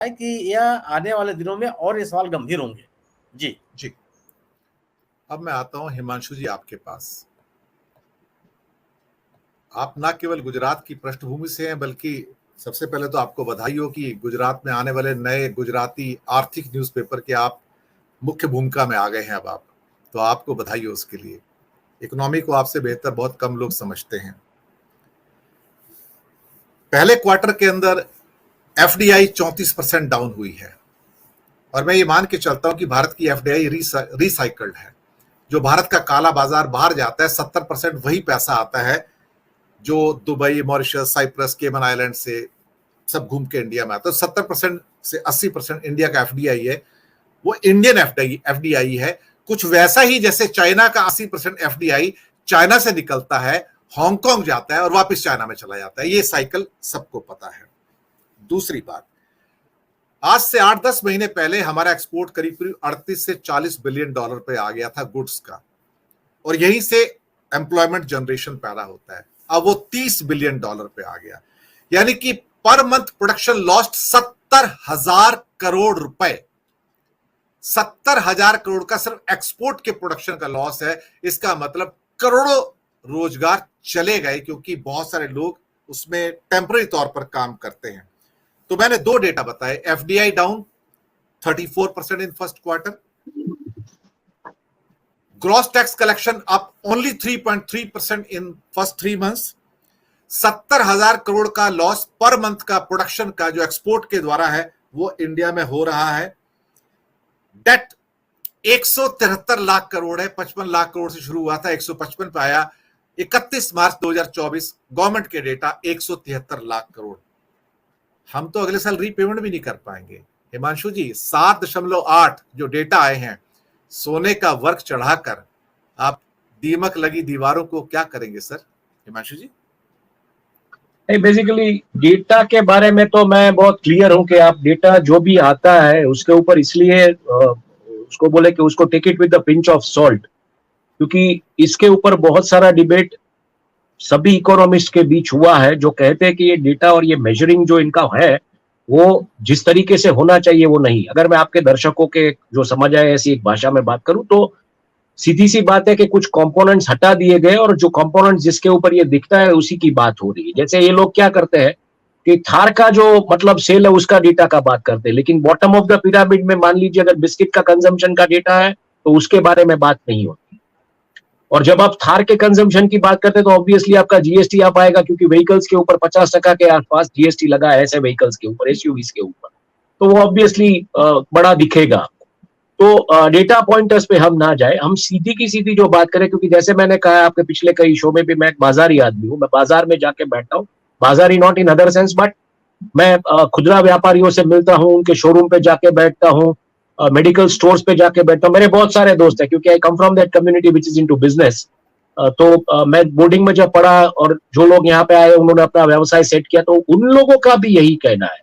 है कि यह आने वाले दिनों में और ये सवाल गंभीर होंगे। जी जी, अब मैं आता हूं हिमांशु जी आपके पास। आप न केवल गुजरात की पृष्ठभूमि से हैं, बल्कि सबसे पहले तो आपको बधाई हो कि गुजरात में आने वाले नए गुजराती आर्थिक न्यूज़पेपर के आप मुख्य भूमिका में आ गए हैं। अब आप, तो आपको बधाई हो उसके लिए। इकोनॉमी को आपसे बेहतर बहुत कम लोग समझते हैं। पहले क्वार्टर के अंदर एफडीआई 34% डाउन हुई है, और मैं ये मान के चलता हूं कि भारत की एफडीआई रिसाइकल्ड है। जो भारत का काला बाजार बाहर जाता है, 70% वही पैसा आता है जो दुबई, मॉरिशस, साइप्रस, केमन आइलैंड से सब घूम के इंडिया में आता है। 70% से 80% इंडिया का एफडीआई है, वो इंडियन एफडीआई है। कुछ वैसा ही जैसे चाइना का 80% एफडीआई चाइना से निकलता है, हांगकांग जाता है और वापस चाइना में चला जाता है। ये साइकिल सबको पता है। दूसरी बात, आज से 8-10 महीने पहले हमारा एक्सपोर्ट करीब करीब 38 से 40 बिलियन डॉलर पे आ गया था गुड्स का, और यहीं से एम्प्लॉयमेंट जनरेशन पैदा होता है। अब वो 30 बिलियन डॉलर पे आ गया, यानी कि per month production lost 70,000 crore रुपए। 70,000 करोड़ का सिर्फ एक्सपोर्ट के प्रोडक्शन का लॉस है। इसका मतलब करोड़ों रोजगार चले गए, क्योंकि बहुत सारे लोग उसमें टेम्पररी तौर पर काम करते हैं। तो मैंने दो डेटा बताए, FDI down 34% in first quarter, gross tax collection up only 3.3% in first 3 months. 70,000 crore का लॉस पर मंथ का प्रोडक्शन का जो एक्सपोर्ट के द्वारा है वो इंडिया में हो रहा है। डेट 173 लाख करोड़ है, 55 लाख करोड़ से शुरू हुआ था, 155 पे आया। 31 मार्च 2024 गवर्नमेंट के डेटा 173 लाख करोड़। हम तो अगले साल रीपेमेंट भी नहीं कर पाएंगे। हिमांशु जी, 7.8 जो डेटा आए हैं, सोने का वर्क चढ़ाकर आप दीमक लगी दीवारों को क्या करेंगे सर? हिमांशु जी, बेसिकली डेटा के बारे में तो मैं बहुत क्लियर हूं कि आप डेटा जो भी आता है उसके ऊपर इसलिए उसको बोले कि उसको take it with the pinch of salt, क्योंकि इसके ऊपर बहुत सारा डिबेट सभी इकोनॉमिस्ट के बीच हुआ है, जो कहते हैं कि ये डेटा और ये मेजरिंग जो इनका है वो जिस तरीके से होना चाहिए वो नहीं। अगर मैं आपके दर्शकों के जो समझ आए ऐसी एक भाषा में बात करूं तो सीधी सी बात है कि कुछ कंपोनेंट्स हटा दिए गए और जो कंपोनेंट्स जिसके ऊपर ये दिखता है उसी की बात हो रही है। जैसे ये लोग क्या करते हैं कि थार का जो मतलब सेल है उसका डेटा का बात करते हैं, लेकिन बॉटम ऑफ द पिरामिड में मान लीजिए अगर बिस्किट का कंजम्पशन का डेटा है तो उसके बारे में बात नहीं होती। और जब आप थार के कंजम्पशन की बात करते हैं तो ऑब्वियसली आपका जीएसटी आप आएगा, क्योंकि व्हीकल्स के ऊपर 50% के आसपास जीएसटी लगा है ऐसे व्हीकल्स के ऊपर, एसयूवीज के ऊपर, तो वो ऑब्वियसली बड़ा दिखेगा। तो डेटा पॉइंटर्स पे हम ना जाए, हम सीधी की सीधी जो बात करें, क्योंकि जैसे मैंने कहा आपके पिछले कई शो में भी, मैं एक बाजारी आदमी हूँ, मैं बाजार में जाके बैठता हूँ। बाजारी not in other sense, but मैं खुदरा व्यापारियों से मिलता हूँ, उनके शोरूम पे जाके बैठता हूँ, मेडिकल स्टोर्स पे जाके बैठता हूँ। मेरे बहुत सारे दोस्त हैं, क्योंकि I come from that community which is into business. तो मैं बोर्डिंग में जब पढ़ा और जो लोग यहाँ पे आए उन्होंने अपना व्यवसाय सेट किया, तो उन लोगों का भी यही कहना है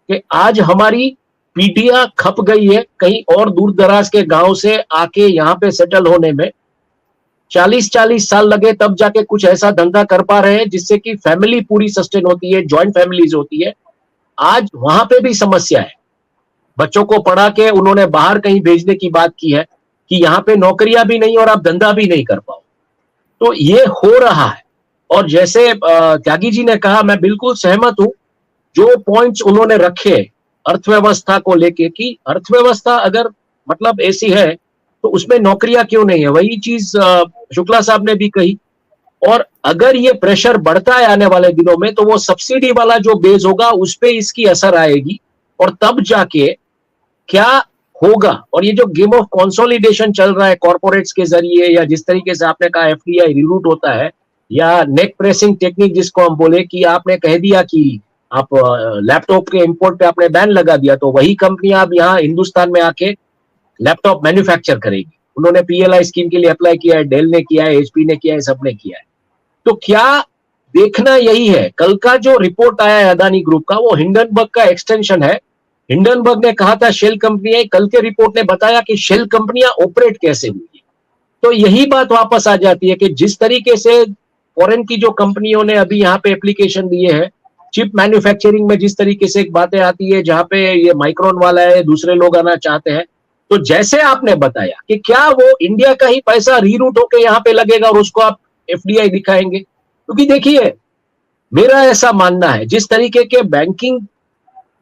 कि आज हमारी पीढ़ियां खप गई है कहीं और दूर दराज के गांव से आके यहाँ पे सेटल होने में। 40-40 साल लगे तब जाके कुछ ऐसा धंधा कर पा रहे हैं जिससे कि फैमिली पूरी सस्टेन होती है, ज्वाइंट फैमिलीज होती है। आज वहां पे भी समस्या है। बच्चों को पढ़ा के उन्होंने बाहर कहीं भेजने की बात की है कि यहाँ पे नौकरियां भी नहीं और आप धंधा भी नहीं कर पाओ। तो ये हो रहा है। और जैसे त्यागी जी ने कहा, मैं बिल्कुल सहमत हूं। जो पॉइंट्स उन्होंने रखे अर्थव्यवस्था को लेके कि अर्थव्यवस्था अगर मतलब ऐसी है तो उसमें नौकरियां क्यों नहीं है, वही चीज शुक्ला साहब ने भी कही। और अगर ये प्रेशर बढ़ता है आने वाले दिनों में तो वो सब्सिडी वाला जो बेस होगा उस पे इसकी असर आएगी, और तब जाके क्या होगा। और ये जो गेम ऑफ कंसोलिडेशन चल रहा है कॉर्पोरेट्स के जरिए, या जिस तरीके से आपने कहा एफडीआई रिरूट होता है, या नेक प्रेसिंग टेक्निक जिसको हम बोले कि आपने कह दिया कि आप लैपटॉप के इंपोर्ट पे आपने बैन लगा दिया, तो वही कंपनियां अब यहाँ हिंदुस्तान में आके लैपटॉप मैन्युफैक्चर करेगी। उन्होंने पीएलआई स्कीम के लिए अप्लाई किया है, डेल ने किया है, एचपी ने किया है, सबने किया है। तो क्या देखना यही है। कल का जो रिपोर्ट आया है अदानी ग्रुप का, वो हिंडनबर्ग का एक्सटेंशन है। हिंडनबर्ग ने कहा था शेल कंपनियां, कल के रिपोर्ट ने बताया कि शेल कंपनियां ऑपरेट कैसे हुई। तो यही बात वापस आ जाती है कि जिस तरीके से फॉरेन की जो कंपनियों ने अभी यहाँ पे एप्लीकेशन दिए हैं चिप मैन्युफैक्चरिंग में जिस तरीके से एक बातें आती है जहां पे ये माइक्रोन वाला है, दूसरे लोग आना चाहते हैं, तो जैसे आपने बताया कि क्या वो इंडिया का ही पैसा रीरूट होके यहाँ पे लगेगा और उसको आप एफडीआई दिखाएंगे? क्योंकि देखिए, मेरा ऐसा मानना है जिस तरीके के बैंकिंग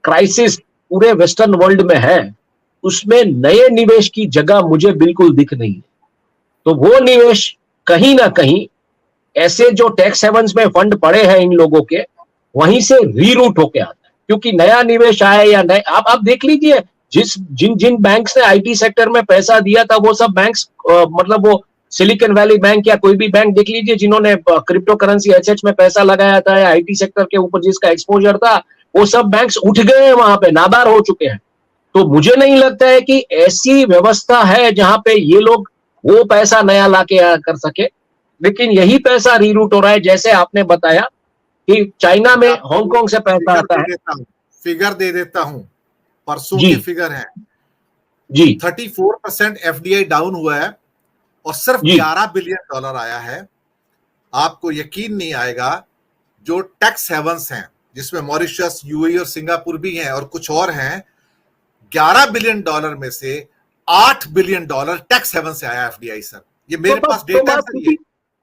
क्राइसिस पूरे वेस्टर्न वर्ल्ड में है, उसमें नए निवेश की जगह मुझे बिल्कुल दिख नहीं है। तो वो निवेश कहीं ना कहीं ऐसे जो टैक्स हेवंस में फंड पड़े हैं इन लोगों के, वहीं से रीरूट होके आता है। क्योंकि नया निवेश आया या नए, आप देख लीजिए, जिन जिन बैंक्स ने आईटी सेक्टर में पैसा दिया था, वो सब बैंक्स मतलब वो सिलिकॉन वैली बैंक या कोई भी बैंक देख लीजिए जिन्होंने क्रिप्टो करेंसी एसेट्स में पैसा लगाया था या आईटी सेक्टर के ऊपर जिसका एक्सपोजर था, वो सब बैंक्स उठ गए हैं, वहां पे नादार हो चुके हैं। तो मुझे नहीं लगता है कि ऐसी व्यवस्था है जहां पे ये लोग वो पैसा नया लाके कर सके। लेकिन यही पैसा रीरूट हो रहा है, जैसे आपने बताया कि चाइना में हांगकांग से पैसा आता है। फिगर दे देता हूं, परसों जी के फिगर है जी 34% एफडीआई डाउन हुआ है और सिर्फ जी 11 बिलियन डॉलर आया है। आपको यकीन नहीं आएगा, जो टैक्स हेवंस हैं जिसमें मॉरिशस, यूएई और सिंगापुर भी हैं और कुछ और हैं, 11 बिलियन डॉलर में से 8 बिलियन डॉलर टैक्स हेवन से आया एफडीआई सर। ये मेरे पास डेटा है।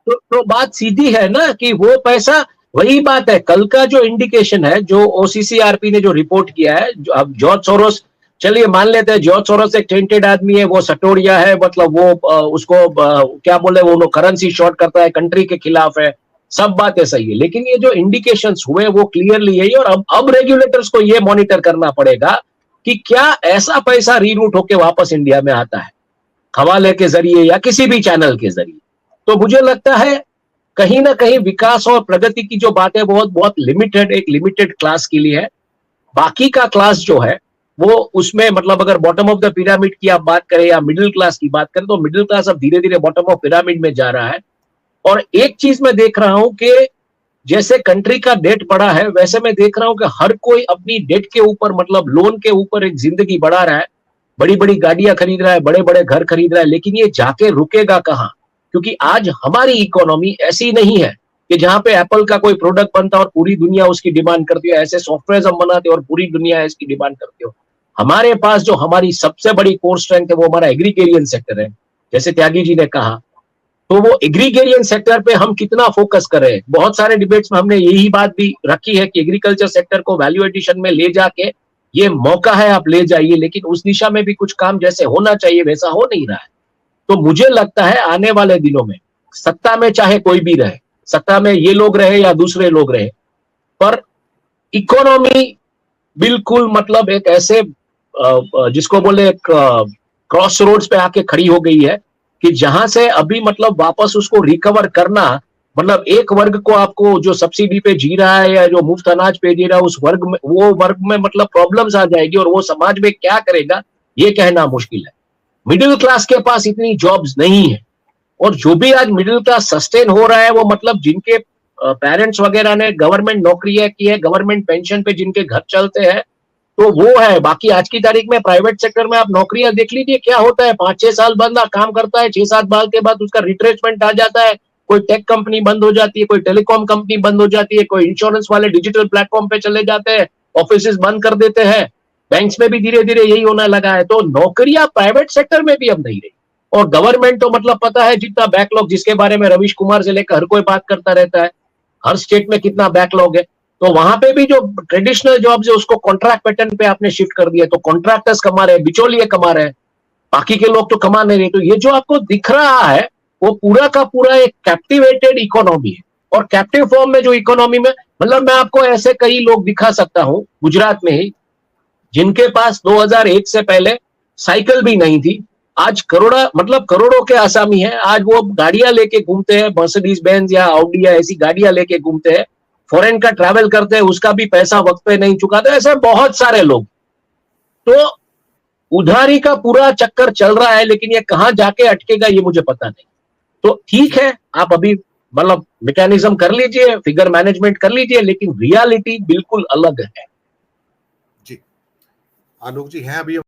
तो बात सीधी है ना कि वो पैसा, वही बात है, कल का जो इंडिकेशन है, जो ओसीसीआरपी ने जो रिपोर्ट किया है, जो अब जॉर्ज सोरोस, चलिए मान लेते हैं जॉर्ज सोरोस एक टेंटेड आदमी है, वो सटोरिया है, मतलब वो उसको क्या बोले, वो करेंसी शॉर्ट करता है, कंट्री के खिलाफ है, सब बातें सही है। लेकिन ये जो इंडिकेशंस हुए वो क्लियरली यही, और अब रेगुलेटर्स को ये मॉनिटर करना पड़ेगा कि क्या ऐसा पैसा रीरूट होके वापस इंडिया में आता है हवाले के जरिए या किसी भी चैनल के जरिए। तो मुझे लगता है कहीं ना कहीं विकास और प्रगति की जो बात है बहुत बहुत लिमिटेड, एक लिमिटेड क्लास के लिए है। बाकी का क्लास जो है वो उसमें, मतलब अगर बॉटम ऑफ द पिरामिड की आप बात करें या मिडिल क्लास की बात करें, तो मिडिल क्लास अब धीरे धीरे बॉटम ऑफ पिरामिड में जा रहा है। और एक चीज मैं देख रहा हूं कि जैसे कंट्री का डेट बढ़ा है, वैसे मैं देख रहा हूं कि हर कोई अपनी डेट के ऊपर, मतलब लोन के ऊपर एक जिंदगी बढ़ा रहा है, बड़ी बड़ी गाड़ियां खरीद रहा है, बड़े बड़े घर खरीद रहा है, लेकिन ये जाके रुकेगा कहां? क्योंकि आज हमारी इकोनॉमी ऐसी नहीं है कि जहां पे एप्पल का कोई प्रोडक्ट बनता और पूरी दुनिया उसकी डिमांड करती है, ऐसे सॉफ्टवेयर हम बनाते और पूरी दुनिया इसकी डिमांड करती हो। हमारे पास जो हमारी सबसे बड़ी कोर स्ट्रेंथ है वो हमारा एग्रीकेरियन सेक्टर है, जैसे त्यागी जी ने कहा। तो वो एग्रीकेरियन सेक्टर पे हम कितना फोकस कर रहे हैं, बहुत सारे डिबेट्स में हमने यही बात भी रखी है कि एग्रीकल्चर सेक्टर को वैल्यू एडिशन में ले जाके, ये मौका है, आप ले जाइए, लेकिन उस दिशा में भी कुछ काम जैसे होना चाहिए वैसा हो नहीं रहा है। तो मुझे लगता है आने वाले दिनों में सत्ता में चाहे कोई भी रहे, सत्ता में ये लोग रहे या दूसरे लोग रहे, पर इकोनॉमी बिल्कुल मतलब एक ऐसे जिसको बोले क्रॉस रोड्स पे आके खड़ी हो गई है कि जहां से अभी मतलब वापस उसको रिकवर करना, मतलब एक वर्ग को आपको जो सब्सिडी पे जी रहा है या जो मुफ्त अनाज पे जी रहा है, उस वर्ग में, वो वर्ग में मतलब प्रॉब्लम्स आ जाएगी और वो समाज में क्या करेगा ये कहना मुश्किल है। मिडिल क्लास के पास इतनी जॉब्स नहीं है, और जो भी आज मिडिल क्लास सस्टेन हो रहा है वो मतलब जिनके पेरेंट्स वगैरह ने गवर्नमेंट नौकरियां की है, गवर्नमेंट पेंशन पे जिनके घर चलते हैं, तो वो है। बाकी आज की तारीख में प्राइवेट सेक्टर में आप नौकरियां देख लीजिए, क्या होता है, 5-6 साल बंदा काम करता है, 6-7 साल के बाद उसका रिट्रेसमेंट आ जाता है, कोई टेक कंपनी बंद हो जाती है, कोई टेलीकॉम कंपनी बंद हो जाती है, कोई इंश्योरेंस वाले डिजिटल प्लेटफॉर्म पे चले जाते हैं, ऑफिस बंद कर देते हैं। बैंक्स में भी धीरे धीरे यही होने लगा है। तो नौकरियां प्राइवेट सेक्टर में भी अब नहीं रही, और गवर्नमेंट तो मतलब पता है जितना बैकलॉग, जिसके बारे में रवीश कुमार से लेकर हर कोई बात करता रहता है, हर स्टेट में कितना बैकलॉग है। तो वहां पे भी जो ट्रेडिशनल जॉब्स है उसको कॉन्ट्रैक्ट पैटर्न पे आपने शिफ्ट कर दिया, तो कॉन्ट्रैक्टर्स कमा रहे हैं, बिचौलिए कमा रहे हैं, बाकी के लोग तो कमा नहीं रहे। तो ये जो आपको दिख रहा है वो पूरा का पूरा एक कैप्टिवेटेड इकोनॉमी है, और कैप्टिव फॉर्म में जो इकोनॉमी में, मतलब मैं आपको ऐसे कई लोग दिखा सकता हूं गुजरात में ही, जिनके पास 2001 से पहले साइकिल भी नहीं थी, आज करोड़ों के आसामी है, आज वो गाड़ियां लेके घूमते हैं, मर्सिडीज बेंज या ऑडी या ऐसी गाड़ियां लेके घूमते हैं, फॉरेन का ट्रैवल करते हैं, उसका भी पैसा वक्त पे नहीं चुकाते, ऐसे बहुत सारे लोग। तो उधारी का पूरा चक्कर चल रहा है, लेकिन ये कहां जाके अटकेगा ये मुझे पता नहीं। तो ठीक है, आप अभी मतलब मैकेनिज्म कर लीजिए, फिगर मैनेजमेंट कर लीजिए, लेकिन रियलिटी बिल्कुल अलग है। जी आलोक जी हैं अभी